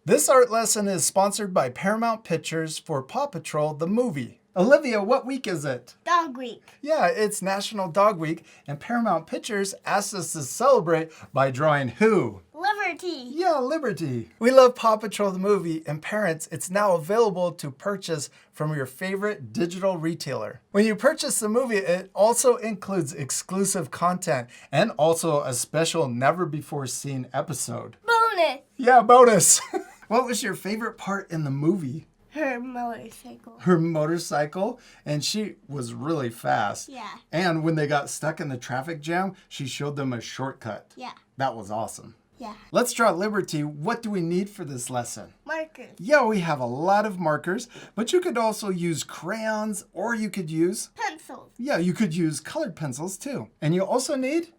This art lesson is sponsored by Paramount Pictures for Paw Patrol the movie. Olivia, what week is it? Dog Week. Yeah, it's National Dog Week, and Paramount Pictures asked us to celebrate by drawing who? Liberty. Yeah, Liberty. We love Paw Patrol the movie, and parents, it's now available to purchase from your favorite digital retailer. When you purchase the movie, it also includes exclusive content and also a special never-before-seen episode. Bonus. Yeah, bonus. What was your favorite part in the movie? Her motorcycle. Her motorcycle, and she was really fast. Yeah. And when they got stuck in the traffic jam, she showed them a shortcut. Yeah. That was awesome. Yeah. Let's draw Liberty. What do we need for this lesson? Markers. Yeah, we have a lot of markers, but you could also use crayons, or you could use... Pencils. Yeah, you could use colored pencils too. And you also need...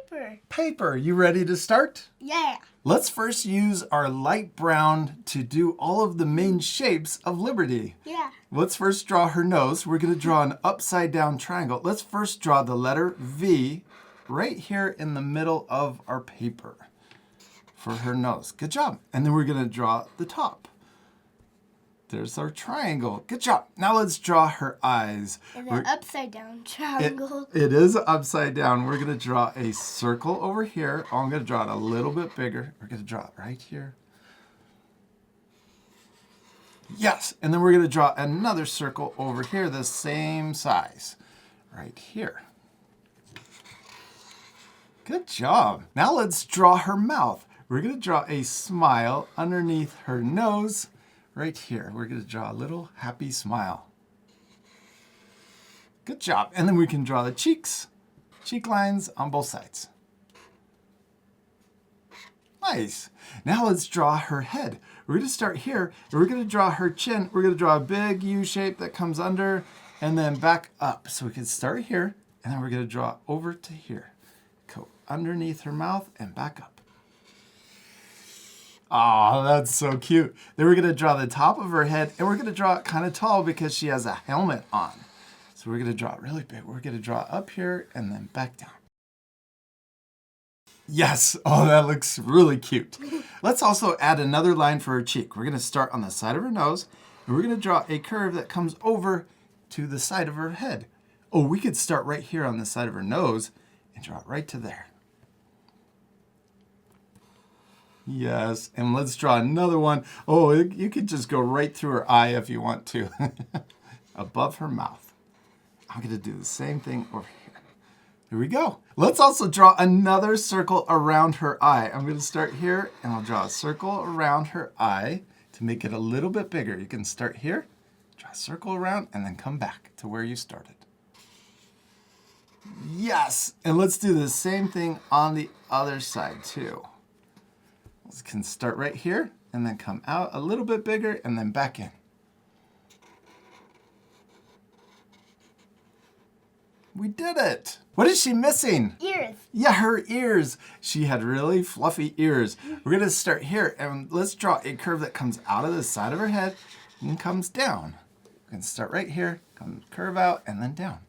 Paper. Paper. You ready to start? Yeah. Let's first use our light brown to do all of the main shapes of Liberty. Yeah. Let's first draw her nose. We're going to draw an upside down triangle. Let's first draw the letter V right here in the middle of our paper for her nose. Good job. And then we're going to draw the top. There's our triangle. Good job. Now let's draw her eyes. It's an upside down triangle. It is upside down. We're going to draw a circle over here. Oh, I'm going to draw it a little bit bigger. We're going to draw it right here. Yes. And then we're going to draw another circle over here, the same size, right here. Good job. Now let's draw her mouth. We're going to draw a smile underneath her nose. Right here, we're going to draw a little happy smile. Good job. And then we can draw the cheeks, cheek lines on both sides. Nice. Now let's draw her head. We're going to start here, and we're going to draw her chin. We're going to draw a big U shape that comes under and then back up. So we can start here, and then we're going to draw over to here. Go underneath her mouth and back up. Oh, that's so cute. Then we're going to draw the top of her head, and we're going to draw it kind of tall because she has a helmet on. So we're going to draw it really big. We're going to draw up here and then back down. Yes. Oh, that looks really cute. Let's also add another line for her cheek. We're going to start on the side of her nose, and we're going to draw a curve that comes over to the side of her head. Oh, we could start right here on the side of her nose and draw it right to there. Yes, and let's draw another one. Oh, you could just go right through her eye if you want to. Above her mouth. I'm going to do the same thing over here. Here we go. Let's also draw another circle around her eye. I'm going to start here, and I'll draw a circle around her eye to make it a little bit bigger. You can start here, draw a circle around, and then come back to where you started. Yes, and let's do the same thing on the other side too. We can start right here and then come out a little bit bigger and then back in. We did it. What is she missing? Ears. Yeah, her ears. She had really fluffy ears. We're going to start here and let's draw a curve that comes out of the side of her head and comes down. We can start right here, come curve out and then down.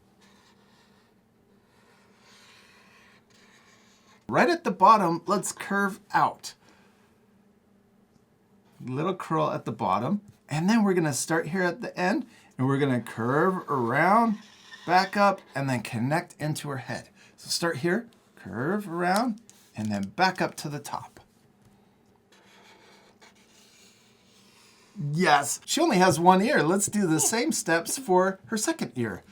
Right at the bottom, let's curve out. Little curl at the bottom, and then we're going to start here at the end, and we're going to curve around, back up, and then connect into her head. So start here, curve around, and then back up to the top. Yes, she only has one ear. Let's do the same steps for her second ear.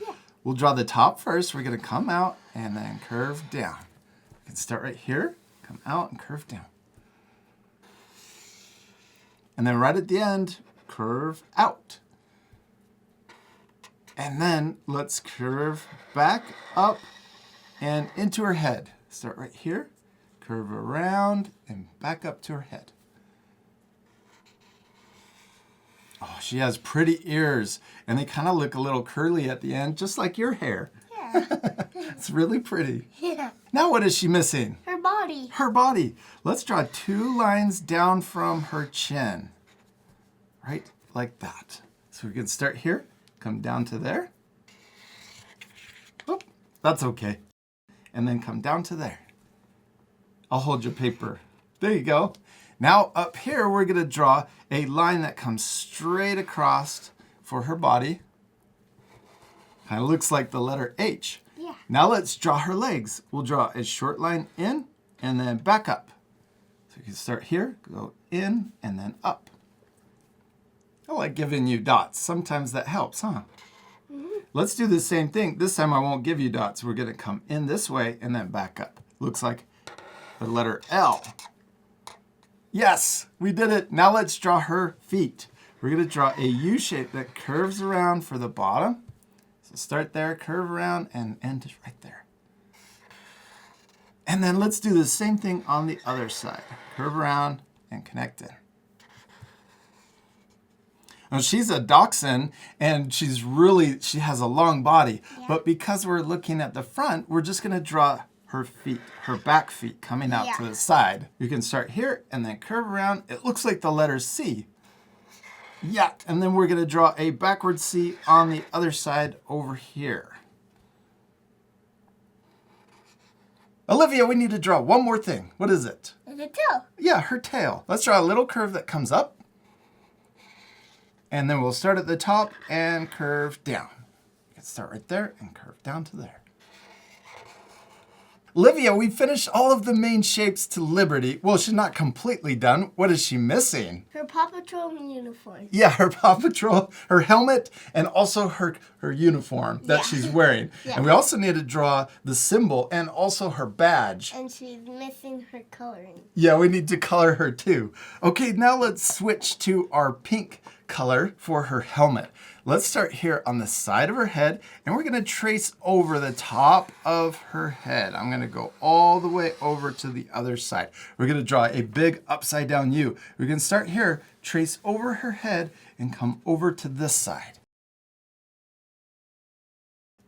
We'll draw the top first. We're going to come out and then curve down. We can start right here, come out and curve down. And then right at the end, curve out. And then let's curve back up and into her head. Start right here, curve around and back up to her head. Oh, she has pretty ears, and they kind of look a little curly at the end, just like your hair. Yeah. It's really pretty. Yeah. Now what is she missing? Her body. Her body. Let's draw 2 lines down from her chin. Right like that. So we can start here, come down to there. Oh, that's okay. And then come down to there. I'll hold your paper. There you go. Now up here, we're going to draw a line that comes straight across for her body. Kind of looks like the letter H. Yeah. Now let's draw her legs. We'll draw a short line in and then back up. So you can start here, go in and then up. I like giving you dots. Sometimes that helps, huh? Let's do the same thing. This time I won't give you dots. We're going to come in this way and then back up. Looks like the letter L. Yes, we did it. Now let's draw her feet. We're going to draw a U shape that curves around for the bottom. So start there, curve around, and end right there. And then let's do the same thing on the other side. Curve around and connect in. Now she's a dachshund, and she has a long body. Yeah. But because we're looking at the front, we're just going to draw her feet, her back feet coming out to the side. You can start here and then curve around. It looks like the letter C. Yeah, and then we're going to draw a backward C on the other side over here. Olivia, we need to draw one more thing. What is it? The tail. Yeah, her tail. Let's draw a little curve that comes up. And then we'll start at the top and curve down. You can start right there and curve down to there. Olivia, we finished all of the main shapes to Liberty. Well, she's not completely done. What is she missing? Her Paw Patrol uniform. Yeah, her Paw Patrol, her helmet, and also her uniform that she's wearing. Yeah. And we also need to draw the symbol and also her badge. And she's missing her coloring. Yeah, we need to color her too. Okay, now let's switch to our pink color for her helmet. Let's start here on the side of her head, and we're going to trace over the top of her head. I'm going to go all the way over to the other side. We're going to draw a big upside down U. We're going to start here, trace over her head, and come over to this side.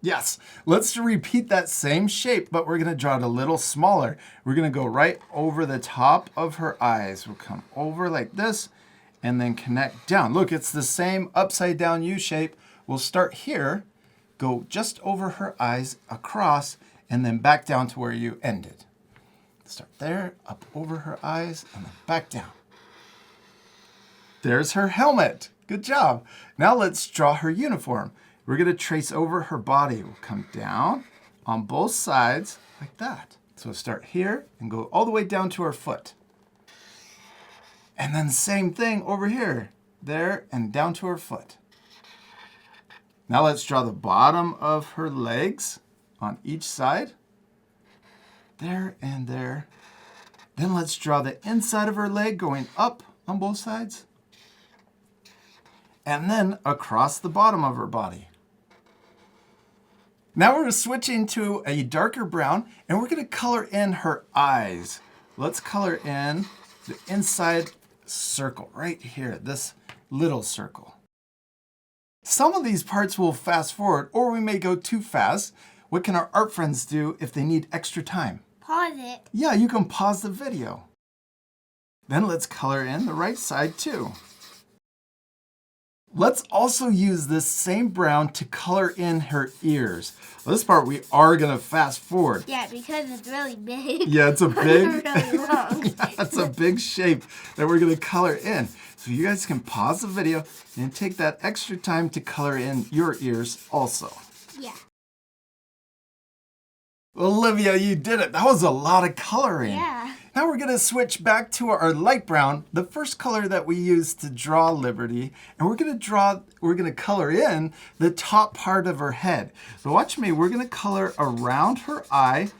Yes, let's repeat that same shape, but we're going to draw it a little smaller. We're going to go right over the top of her eyes. We'll come over like this, and then connect down. Look, it's the same upside down U shape. We'll start here, go just over her eyes, across, and then back down to where you ended. Start there, up over her eyes, and then back down. There's her helmet. Good job. Now let's draw her uniform. We're going to trace over her body. We'll come down on both sides like that. So we'll start here and go all the way down to her foot. And then same thing over here, there and down to her foot. Now let's draw the bottom of her legs on each side. There and there. Then let's draw the inside of her leg going up on both sides. And then across the bottom of her body. Now we're switching to a darker brown, and we're going to color in her eyes. Let's color in the inside circle right here, this little circle. Some of these parts will fast forward, or we may go too fast. What can our art friends do if they need extra time? Pause it. Yeah, you can pause the video. Then let's color in the right side too. Let's also use this same brown to color in her ears. Well, this part we are going to fast forward. Yeah, because it's really big. Yeah, it's a big, really long. That's a big shape that we're going to color in. So you guys can pause the video and take that extra time to color in your ears also. Yeah. Olivia, you did it. That was a lot of coloring. Yeah. Now we're going to switch back to our light brown, the first color that we used to draw Liberty, and we're going to color in the top part of her head. So watch me, we're going to color around her eye,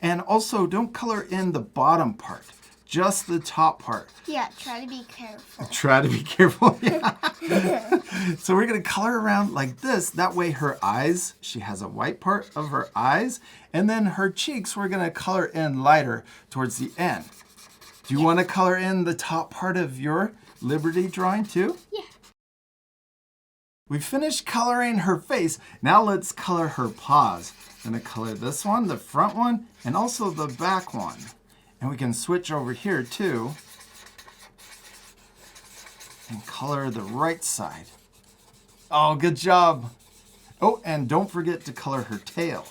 and also don't color in the bottom part, just the top part. Yeah, try to be careful. Try to be careful. Yeah. So we're going to color around like this. That way her eyes, she has a white part of her eyes. And then her cheeks, we're going to color in lighter towards the end. Do you want to color in the top part of your Liberty drawing too? Yeah. We finished coloring her face. Now let's color her paws. I'm going to color this one, the front one, and also the back one. And we can switch over here too and color the right side. Oh, good job. Oh, and don't forget to color her tail.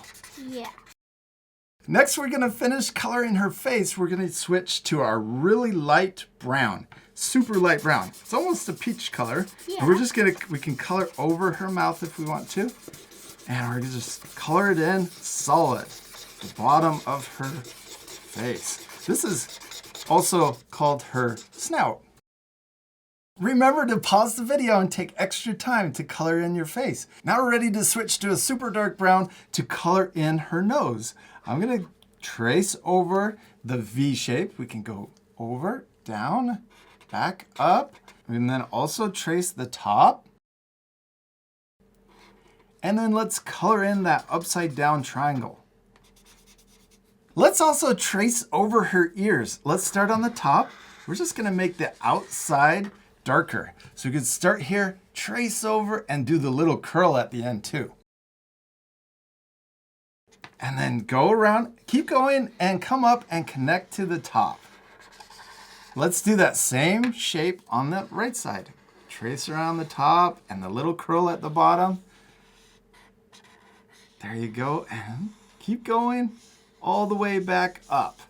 Yeah. Next, we're gonna finish coloring her face. We're gonna switch to our really light brown, super light brown. It's almost a peach color. Yeah. And we can color over her mouth if we want to. And we're gonna just color it in solid, the bottom of her face. This is also called her snout. Remember to pause the video and take extra time to color in your face. Now we're ready to switch to a super dark brown to color in her nose. I'm gonna trace over the V shape. We can go over, down, back up, and then also trace the top. And then let's color in that upside down triangle. Let's also trace over her ears. Let's start on the top. We're just gonna make the outside darker. So we can start here, trace over, and do the little curl at the end too. And then go around, keep going, and come up and connect to the top. Let's do that same shape on the right side. Trace around the top and the little curl at the bottom. There you go, and keep going all the way back up.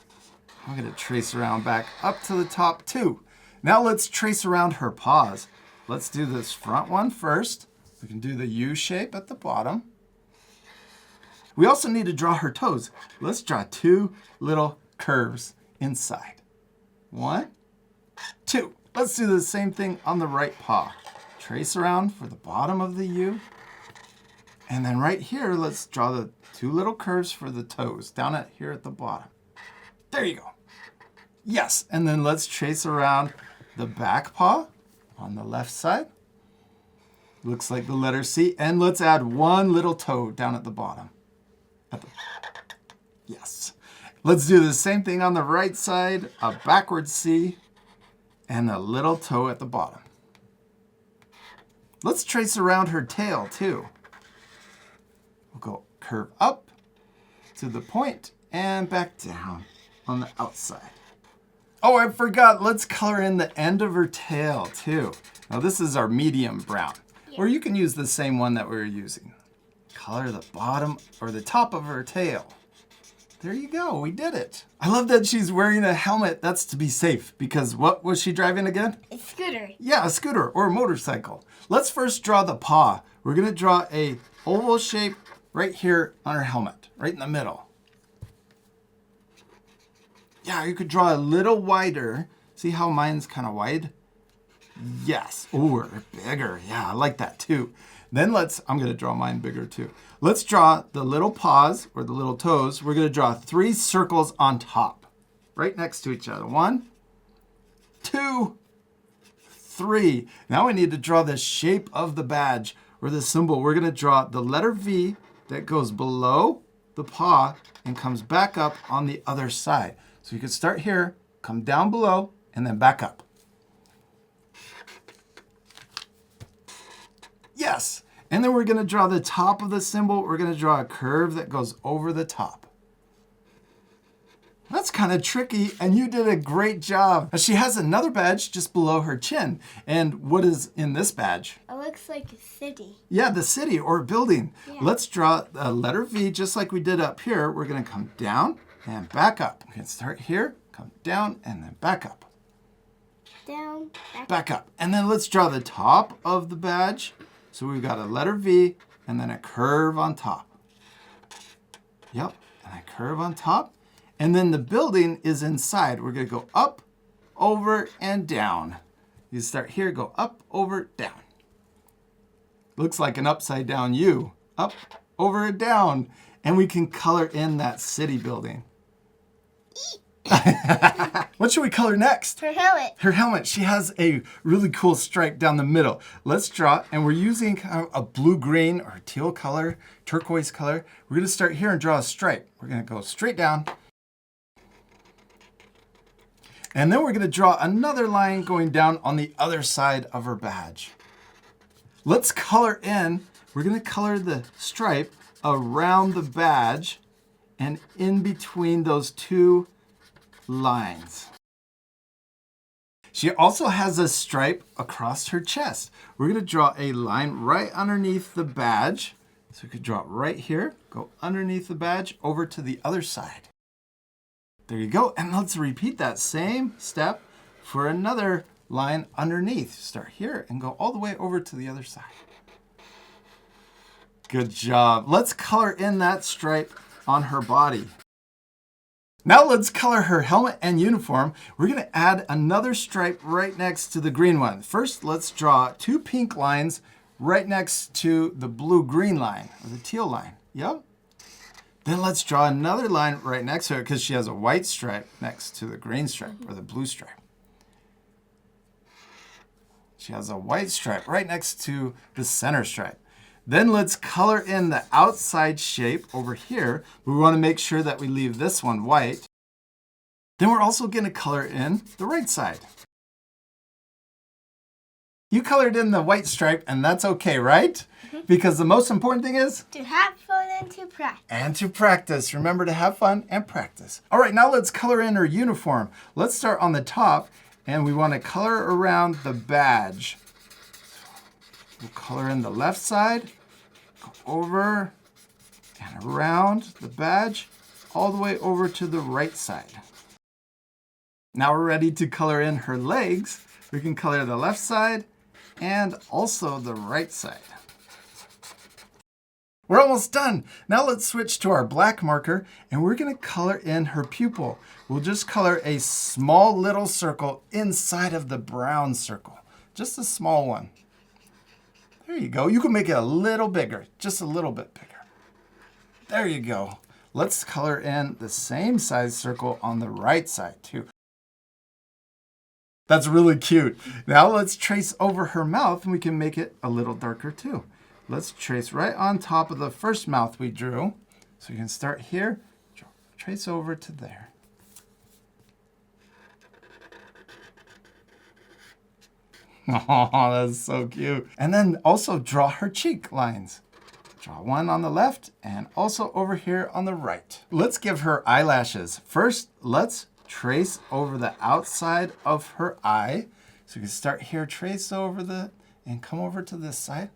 I'm gonna trace around back up to the top too. Now let's trace around her paws. Let's do this front one first. We can do the U shape at the bottom. We also need to draw her toes. Let's draw two little curves inside. 1, 2. Let's do the same thing on the right paw. Trace around for the bottom of the U. And then right here, let's draw the two little curves for the toes down here at the bottom. There you go. Yes, and then let's trace around the back paw on the left side. Looks like the letter C. And let's add one little toe down at the bottom. Yes. Let's do the same thing on the right side. A backward C and a little toe at the bottom. Let's trace around her tail too. We'll go curve up to the point and back down on the outside. Oh, I forgot. Let's color in the end of her tail too. Now this is our medium brown, or you can use the same one that we were using. Color the bottom or the top of her tail. There you go. We did it. I love that she's wearing a helmet. That's to be safe, because what was she driving again? A scooter. Yeah, a scooter or a motorcycle. Let's first draw the paw. We're going to draw a oval shape right here on her helmet, right in the middle. Yeah, you could draw a little wider. See how mine's kind of wide? Yes. Oh, or bigger. Yeah, I like that too. Then I'm going to draw mine bigger too. Let's draw the little paws or the little toes. We're going to draw 3 circles on top, right next to each other. 1, 2, 3. Now we need to draw the shape of the badge or the symbol. We're going to draw the letter V that goes below the paw and comes back up on the other side. So you can start here, come down below, and then back up. Yes. And then we're going to draw the top of the symbol. We're going to draw a curve that goes over the top. That's kind of tricky, and you did a great job. She has another badge just below her chin. And what is in this badge? It looks like a city. Yeah, the city or building. Yeah. Let's draw a letter V just like we did up here. We're going to come down and back up. We can start here, come down, and then back up. Down, Back up. And then let's draw the top of the badge. So we've got a letter V and then a curve on top. Yep, and a curve on top. And then the building is inside. We're going to go up, over, and down. You start here, go up, over, down. Looks like an upside down U. Up, over, and down. And we can color in that city building. What should we color next? Her helmet. Her helmet. She has a really cool stripe down the middle. Let's draw, and we're using kind of a blue-green or teal color, turquoise color. We're going to start here and draw a stripe. We're going to go straight down. And then we're going to draw another line going down on the other side of her badge. Let's color in. We're going to color the stripe around the badge and in between those two lines. She also has a stripe across her chest. We're going to draw a line right underneath the badge. So we could draw it right here, go underneath the badge, over to the other side. There you go. And let's repeat that same step for another line underneath. Start here and go all the way over to the other side. Good job. Let's color in that stripe on her body. Now let's color her helmet and uniform. We're going to add another stripe right next to the green one. First, let's draw 2 pink lines right next to the blue-green line, or the teal line. Yep. Then let's draw another line right next to her because she has a white stripe next to the green stripe, or the blue stripe. She has a white stripe right next to the center stripe. Then let's color in the outside shape over here. We want to make sure that we leave this one white. Then we're also going to color in the right side. You colored in the white stripe, and that's okay, right? Because the most important thing is To have fun and to practice. and to practice. Remember to have fun and practice. All right, now let's color in her uniform. Let's start on the top, and we want to color around the badge. We'll color in the left side, go over and around the badge, all the way over to the right side. Now we're ready to color in her legs. We can color the left side and also the right side. We're almost done. Now let's switch to our black marker, and we're going to color in her pupil. We'll just color a small little circle inside of the brown circle. Just a small one. There you go. You can make it a little bigger, just a little bit bigger. There you go. Let's color in the same size circle on the right side too. That's really cute. Now let's trace over her mouth, and we can make it a little darker too. Let's trace right on top of the first mouth we drew. So you can start here, trace over to there. Oh, that's so cute. And then also draw her cheek lines. Draw one on the left and also over here on the right. Let's give her eyelashes. First, let's trace over the outside of her eye. So you can start here, trace over and come over to this side.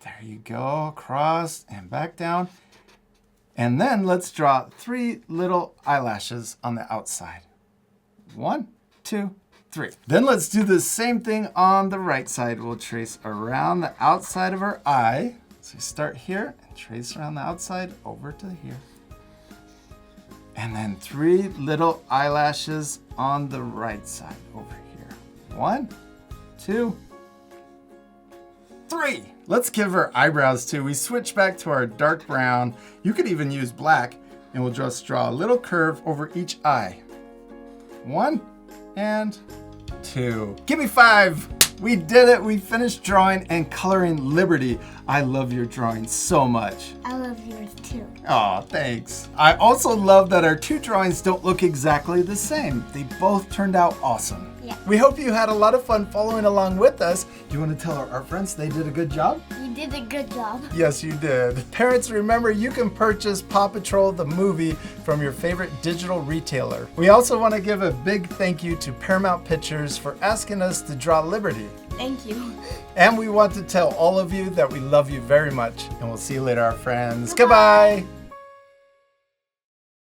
There you go, across and back down. And then let's draw 3 little eyelashes on the outside. 1, 2, 3. Then let's do the same thing on the right side. We'll trace around the outside of her eye. So you start here and trace around the outside over to here. And then 3 little eyelashes on the right side over here. 1, 2, 3. Let's give her eyebrows too. We switch back to our dark brown. You could even use black, and we'll just draw a little curve over each eye. 1 and 2. Give me 5. We did it. We finished drawing and coloring Liberty. I love your drawing so much. I love yours too. Aw, thanks. I also love that our 2 drawings don't look exactly the same. They both turned out awesome. Yeah. We hope you had a lot of fun following along with us. Do you want to tell our friends they did a good job? You did a good job. Yes, you did. Parents, remember you can purchase Paw Patrol the movie from your favorite digital retailer. We also want to give a big thank you to Paramount Pictures for asking us to draw Liberty. Thank you. And we want to tell all of you that we love you very much. And we'll see you later, our friends. Goodbye.